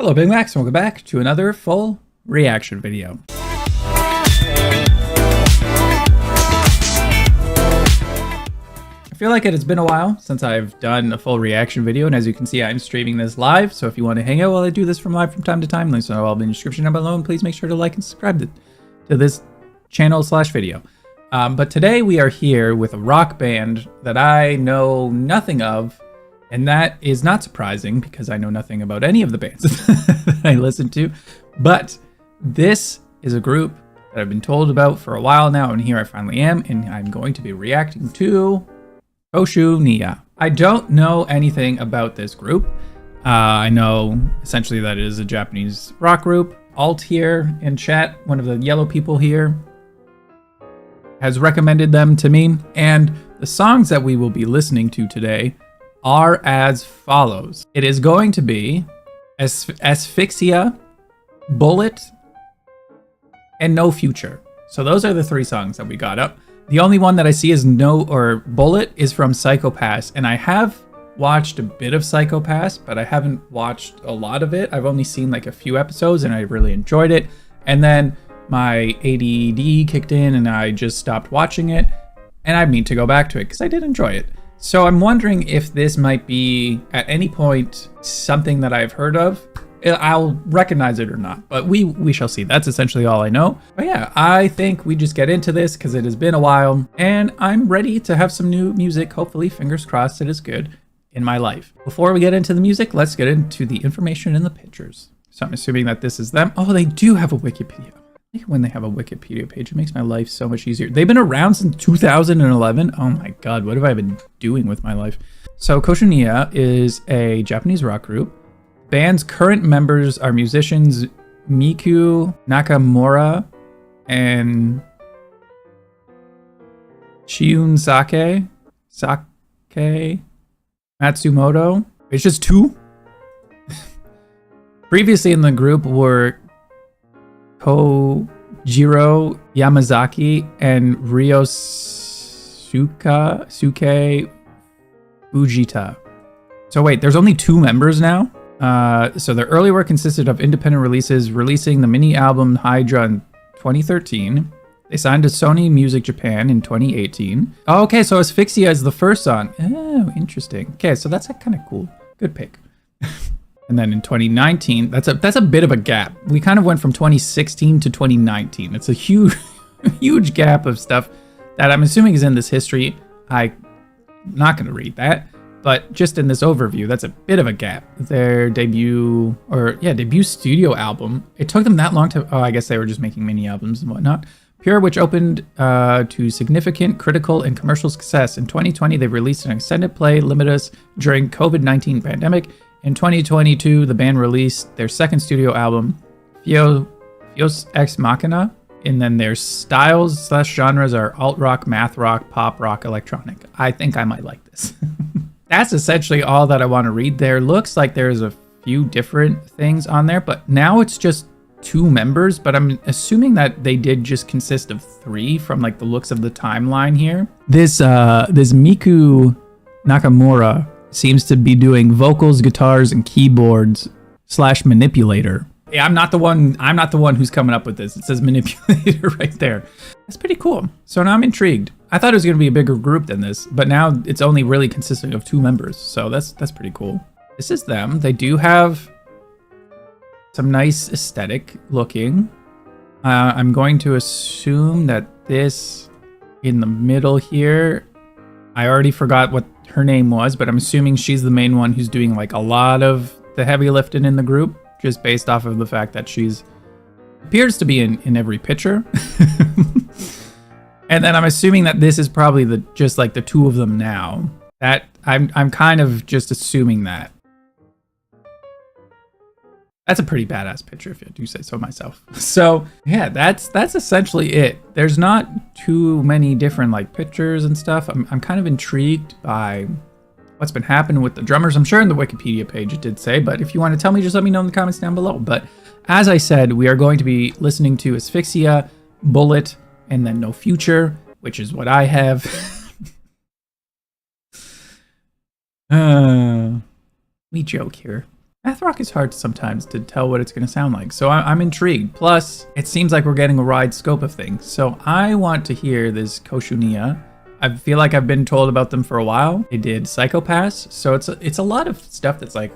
Hello Big Macs, and welcome back to another full reaction video. I feel like it has been a while since I've done a full reaction video, and as you can see, I'm streaming this live, so if you want to hang out while I do this from live from time to time, links are all in the description down below, and please make sure to like and subscribe to this channel / video. But today we are here with a rock band that I know nothing of, and that is not surprising because I know nothing about any of the bands that I listen to. But this is a group that I've been told about for a while now, and here I finally am, and I'm going to be reacting to shu Nie. I don't know anything about this group. I know essentially that it is a Japanese rock group. Alt here in chat, one of the yellow people here, has recommended them to me, and the songs that we will be listening to today are as follows. It is going to be Asphyxia, Bullet, and No Future. So those are the three songs that we got up. The only one that I see is Bullet is from Psycho-Pass, and I have watched a bit of Psycho-Pass, but I haven't watched a lot of it. I've only seen like a few episodes, and I really enjoyed it. And then my ADD kicked in, and I just stopped watching it, and I need to go back to it because I did enjoy it. So I'm wondering if this might be, at any point, something that I've heard of. I'll recognize it or not, but we shall see. That's essentially all I know. But yeah, I think we just get into this because it has been a while, and I'm ready to have some new music. Hopefully, fingers crossed, it is good in my life. Before we get into the music, let's get into the information in the pictures. So I'm assuming that this is them. Oh, they do have a Wikipedia. When they have a Wikipedia page, it makes my life so much easier. They've been around since 2011. Oh my god, what have I been doing with my life? So shu Nie is a Japanese rock group. Band's current members are musicians Miku Nakamura and Sake Matsumoto. It's just two. Previously in the group were Kojiro Yamazaki and Ryosuke Fujita. So wait, there's only two members now? So their early work consisted of independent releases, releasing the mini album Hydra in 2013. They signed to Sony Music Japan in 2018. Oh, okay, so Asphyxia is the first song. Oh, interesting. Okay, so that's kind of cool. Good pick. And then in 2019, that's a bit of a gap. We kind of went from 2016 to 2019. It's a huge, huge gap of stuff that I'm assuming is in this history. I'm not going to read that, but just in this overview, that's a bit of a gap. Their debut studio album. It took them that long to. Oh, I guess they were just making mini albums and whatnot. Pure, which opened to significant critical and commercial success. In 2020, they released an extended play limited during COVID-19 pandemic. In 2022, the band released their second studio album, Fios Ex Machina, and then their styles / genres are alt rock, math rock, pop rock, electronic. I think I might like this. That's essentially all that I want to read there. Looks like there's a few different things on there, but now it's just two members, but I'm assuming that they did just consist of three from like the looks of the timeline here. This Miku Nakamura seems to be doing vocals, guitars, and keyboards / manipulator. Yeah, I'm not the one who's coming up with this. It says manipulator right there. That's pretty cool. So now I'm intrigued. I thought it was going to be a bigger group than this, but now it's only really consisting of two members. So that's pretty cool. This is them. They do have some nice aesthetic looking. I'm going to assume that this in the middle here, I already forgot what her name was, but I'm assuming she's the main one who's doing like a lot of the heavy lifting in the group, just based off of the fact that she's appears to be in every picture. And then I'm assuming that this is probably just like the two of them now. That I'm kind of just assuming that. That's a pretty badass picture, if I do say so myself. So yeah, that's essentially it. There's not too many different like pictures and stuff. I'm kind of intrigued by what's been happening with the drummers. I'm sure in the Wikipedia page it did say, but if you want to tell me, just let me know in the comments down below. But as I said, we are going to be listening to Asphyxia, Bullet, and then No Future, which is what I have. We joke here. Math rock is hard sometimes to tell what it's going to sound like, so I'm intrigued. Plus, it seems like we're getting a wide scope of things, so I want to hear this shu Nie. I feel like I've been told about them for a while. They did Psychopaths, so it's a lot of stuff that's like,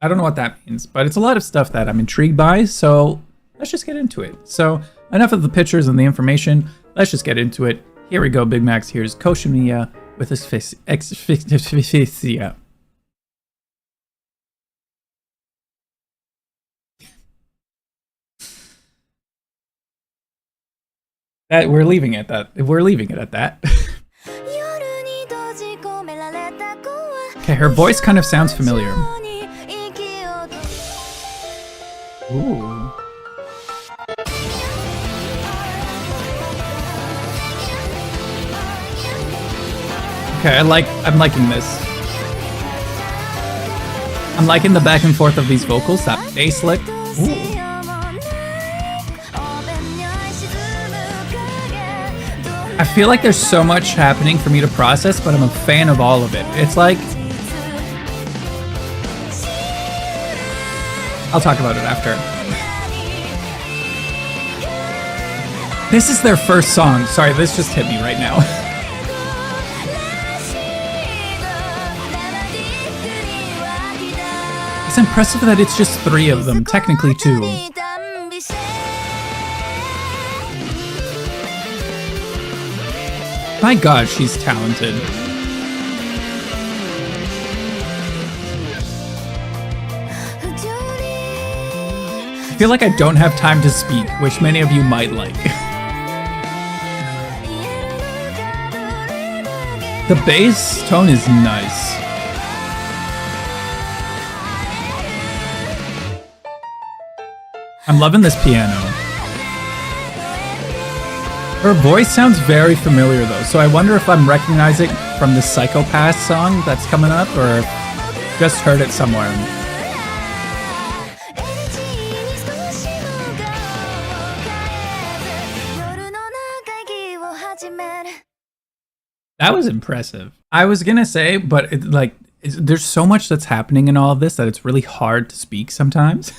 I don't know what that means, but it's a lot of stuff that I'm intrigued by, so let's just get into it. So enough of the pictures and the information, let's just get into it. Here we go, Big Max. Here's shu Nie with asphyxia. That we're leaving it at that. We're leaving it at that. Okay, her voice kind of sounds familiar. Ooh. Okay, I'm liking this. I'm liking the back and forth of these vocals, that bass lick. Ooh. I feel like there's so much happening for me to process, but I'm a fan of all of it. It's like, I'll talk about it after. This is their first song. Sorry, this just hit me right now. It's impressive that it's just 3 of them, technically 2. My God, she's talented. I feel like I don't have time to speak, which many of you might like. The bass tone is nice. I'm loving this piano. Her voice sounds very familiar though, so I wonder if I'm recognizing from the Psychopath song that's coming up, or just heard it somewhere. That was impressive. I was gonna say, but there's so much that's happening in all of this that it's really hard to speak sometimes.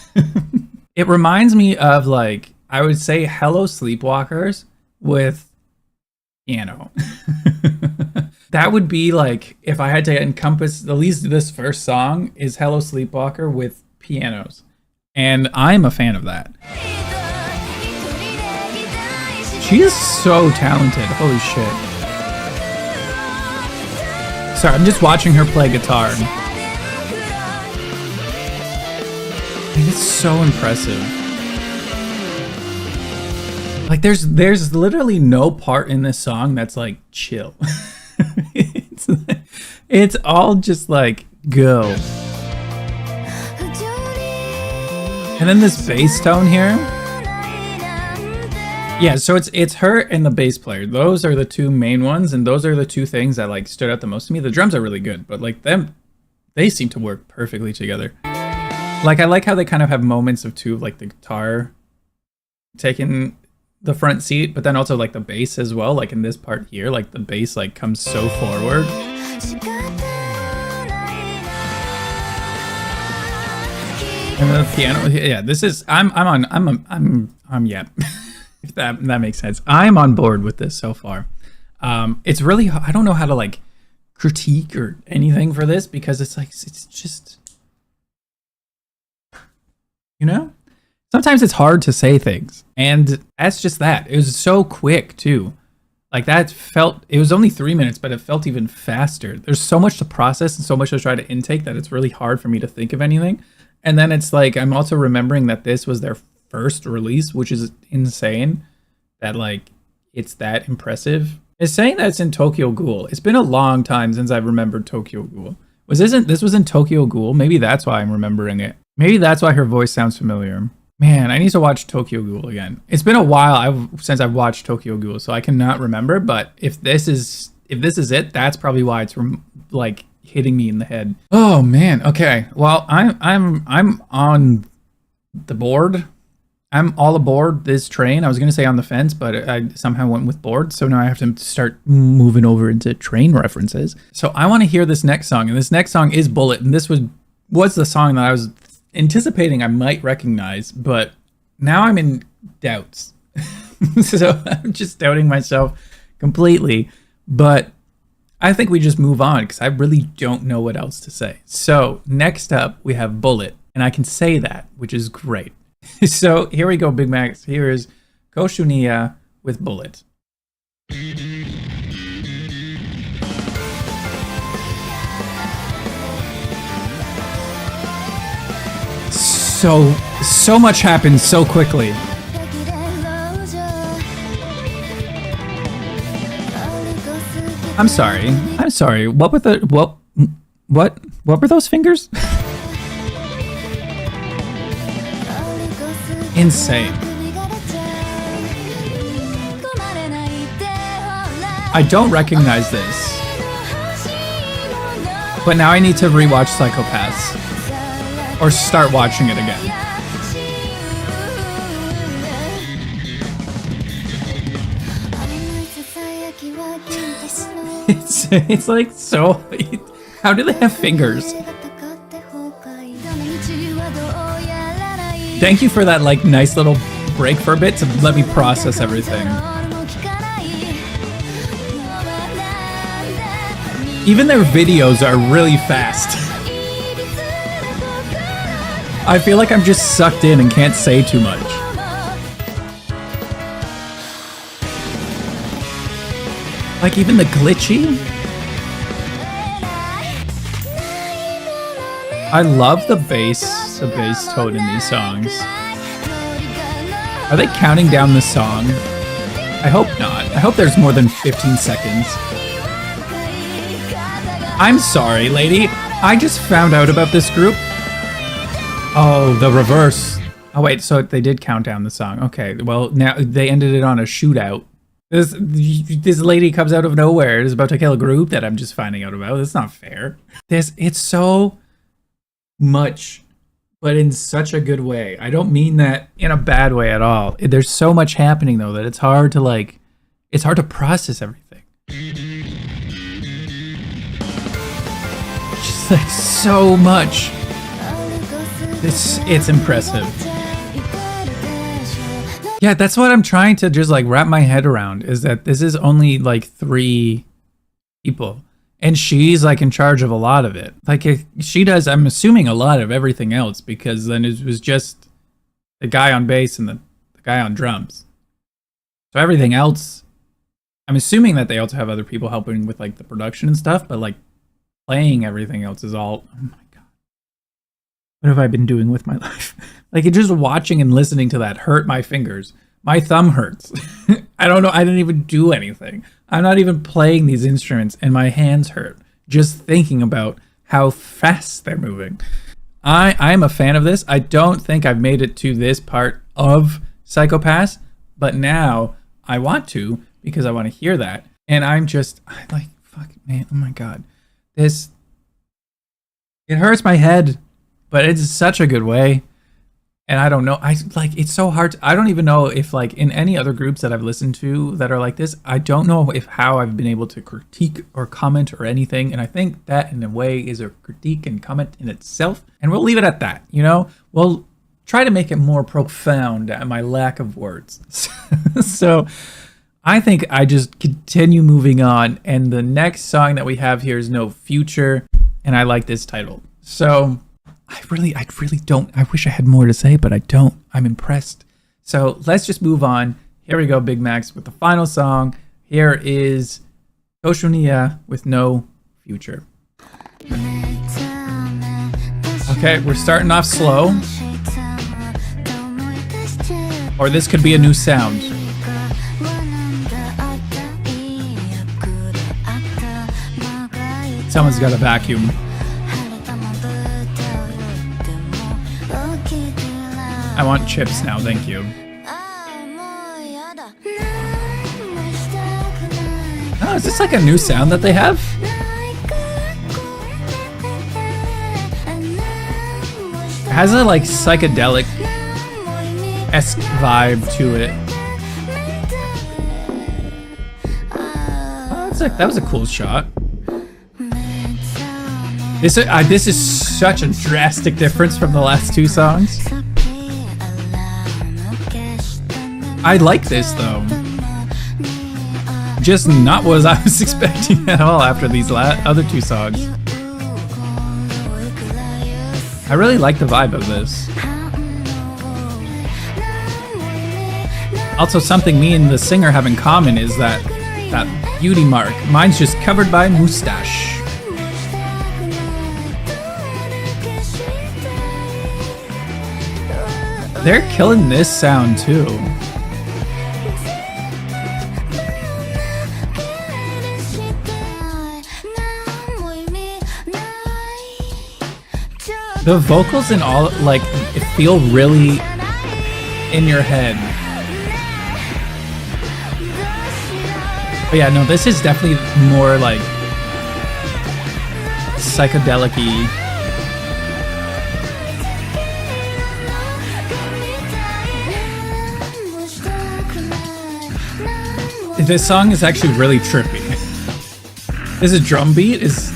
It reminds me of, like, I would say Hello Sleepwalkers with piano. That would be like, if I had to encompass at least this first song, is Hello Sleepwalker with pianos. And I'm a fan of that. She is so talented. Holy shit. Sorry, I'm just watching her play guitar. It's so impressive. Like, there's literally no part in this song that's like chill. it's all just like go. And then this bass tone here. Yeah, so it's her and the bass player. Those are the 2 main ones, and those are the 2 things that like stood out the most to me. The drums are really good, but like they seem to work perfectly together. Like, I like how they kind of have moments of like the guitar taking the front seat, but then also like the bass as well. Like in this part here, like the bass like comes so forward. And the piano, yeah, this is I'm yeah. If that makes sense. I'm on board with this so far. It's really, I don't know how to like critique or anything for this, because it's like, it's just, you know, sometimes it's hard to say things, and that's just that. It was so quick too. Like, that felt, it was only 3 minutes, but it felt even faster. There's so much to process and so much to try to intake that it's really hard for me to think of anything. And then it's like, I'm also remembering that this was their first release, which is insane that like it's that impressive. It's saying that it's in Tokyo Ghoul. It's been a long time since I've remembered Tokyo Ghoul. This was in Tokyo Ghoul? Maybe that's why I'm remembering it. Maybe that's why her voice sounds familiar. Man, I need to watch Tokyo Ghoul again. It's been a while since I've watched Tokyo Ghoul, so I cannot remember. But if this is it, that's probably why it's like hitting me in the head. Oh man. Okay. Well, I'm on the board. I'm all aboard this train. I was gonna say on the fence, but I somehow went with board. So now I have to start moving over into train references. So I want to hear this next song, and this next song is Bullet, and this was the song that I was anticipating I might recognize, but now I'm in doubts. So I'm just doubting myself completely. But I think we just move on because I really don't know what else to say. So next up we have Bullet, and I can say that, which is great. So here we go, Big Max. Here is shu Nie with Bullet. So much happens so quickly. I'm sorry. What were those fingers? Insane. I don't recognize this, but now I need to rewatch Psychopaths or start watching it again. It's like so. How do they have fingers? Thank you for that like nice little break for a bit to let me process everything. Even their videos are really fast. I feel like I'm just sucked in and can't say too much. Like even the glitchy. I love the bass tone in these songs. Are they counting down the song? I hope not. I hope there's more than 15 seconds. I'm sorry, lady. I just found out about this group. Oh, the reverse. Oh wait, so they did count down the song. Okay, well now they ended it on a shootout. This lady comes out of nowhere and is about to kill a group that I'm just finding out about. That's not fair. It's so much, but in such a good way. I don't mean that in a bad way at all. There's so much happening though that it's hard to process everything. Just like so much. It's impressive. Yeah, that's what I'm trying to just like wrap my head around, is that this is only like 3 people. And she's like in charge of a lot of it. Like she does, I'm assuming, a lot of everything else, because then it was just the guy on bass and the guy on drums. So everything else, I'm assuming that they also have other people helping with like the production and stuff, but like playing everything else is all, oh my God. What have I been doing with my life? Like just watching and listening to that hurt my fingers. My thumb hurts. I don't know. I didn't even do anything. I'm not even playing these instruments and my hands hurt just thinking about how fast they're moving. I'm a fan of this. I don't think I've made it to this part of Psychopaths, but now I want to, because I want to hear that. And I'm like, fuck, man, oh my God. It hurts my head, but it's such a good way. And I don't know, it's so hard. I don't even know if like in any other groups that I've listened to that are like this, I don't know how I've been able to critique or comment or anything. And I think that in a way is a critique and comment in itself. And we'll leave it at that, you know? We'll try to make it more profound at my lack of words. So I think I just continue moving on. And the next song that we have here is No Future. And I like this title. So I really don't. I wish I had more to say, but I don't. I'm impressed. So let's just move on. Here we go, Big Max, with the final song. Here is shu Nie with No Future. Okay, we're starting off slow. Or this could be a new sound. Someone's got a vacuum. I want chips now, thank you. Oh, is this like a new sound that they have? It has a like psychedelic esque vibe to it. Oh, that was a cool shot. This is such a drastic difference from the last two songs. I like this though. Just not what I was expecting at all after these other two songs. I really like the vibe of this. Also, something me and the singer have in common is that beauty mark. Mine's just covered by mustache. They're killing this sound too. The vocals and all, like, it feel really in your head. But yeah, no, this is definitely more like psychedelic-y. This song is actually really trippy. This drum beat is...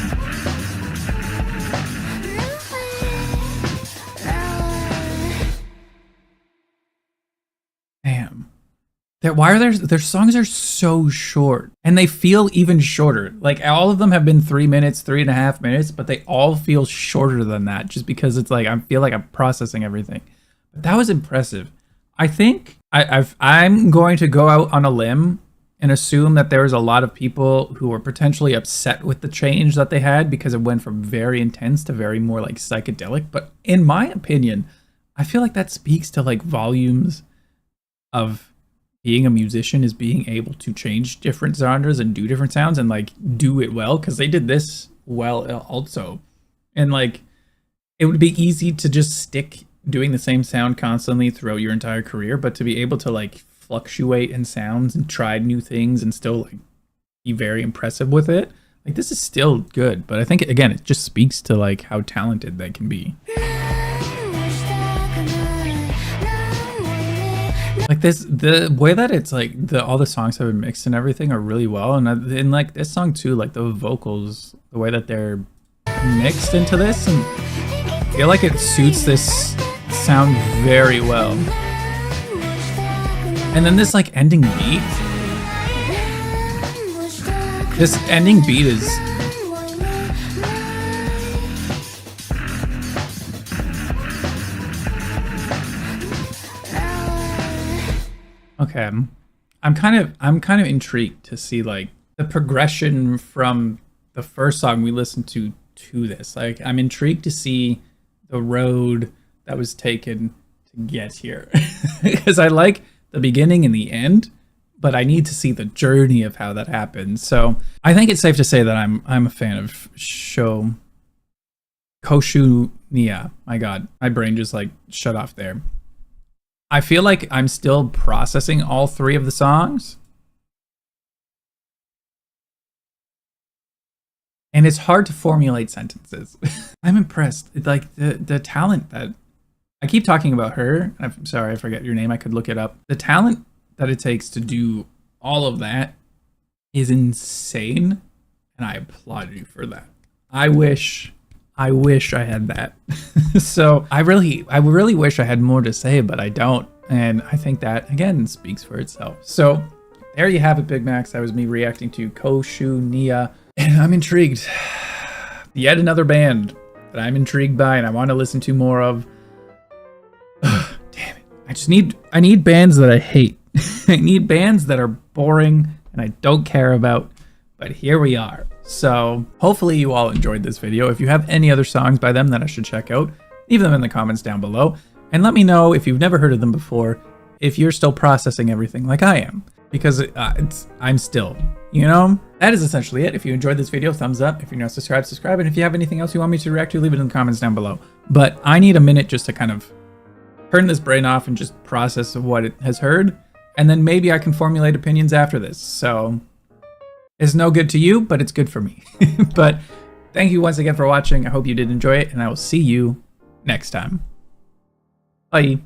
Damn. Why are their songs are so short, and they feel even shorter. Like, all of them have been 3 minutes, 3.5 minutes, but they all feel shorter than that, just because it's like I feel like I'm processing everything. But that was impressive. I think I'm going to go out on a limb and assume that there was a lot of people who were potentially upset with the change that they had because it went from very intense to very more like psychedelic. But in my opinion, I feel like that speaks to like volumes of being a musician, is being able to change different genres and do different sounds and like do it well, because they did this well also. And like, it would be easy to just stick doing the same sound constantly throughout your entire career, but to be able to like fluctuate in sounds and try new things and still like be very impressive with it, like, this is still good. But I think, again, it just speaks to like how talented they can be. Like this, the way that it's like all the songs have been mixed and everything are really well, and like this song too, like the vocals, the way that they're mixed into this, and I feel like it suits this sound very well. And then this like ending beat, this ending beat is okay. I'm kind of intrigued to see like the progression from the first song we listened to this. Like, I'm intrigued to see the road that was taken to get here, because I like the beginning and the end, but I need to see the journey of how that happened. So I think it's safe to say that I'm a fan of shu Nie. My God, my brain just like shut off there. I feel like I'm still processing all three of the songs, and it's hard to formulate sentences. I'm impressed. It's like the talent that I keep talking about her. I'm sorry, I forget your name. I could look it up. The talent that it takes to do all of that is insane, and I applaud you for that. I wish I had that. So I really wish I had more to say, but I don't. And I think that, again, speaks for itself. So there you have it, Big Macs. That was me reacting to shu Nie. And I'm intrigued. Yet another band that I'm intrigued by and I want to listen to more of. Damn it. I need bands that I hate. I need bands that are boring and I don't care about. But here we are. So hopefully you all enjoyed this video. If you have any other songs by them that I should check out, leave them in the comments down below. And let me know if you've never heard of them before, if you're still processing everything like I am. Because I'm still, you know? That is essentially it. If you enjoyed this video, thumbs up. If you're not subscribed, subscribe. And if you have anything else you want me to react to, leave it in the comments down below. But I need a minute just to kind of turn this brain off and just process what it has heard. And then maybe I can formulate opinions after this. So it's no good to you, but it's good for me. But thank you once again for watching. I hope you did enjoy it, and I will see you next time. Bye.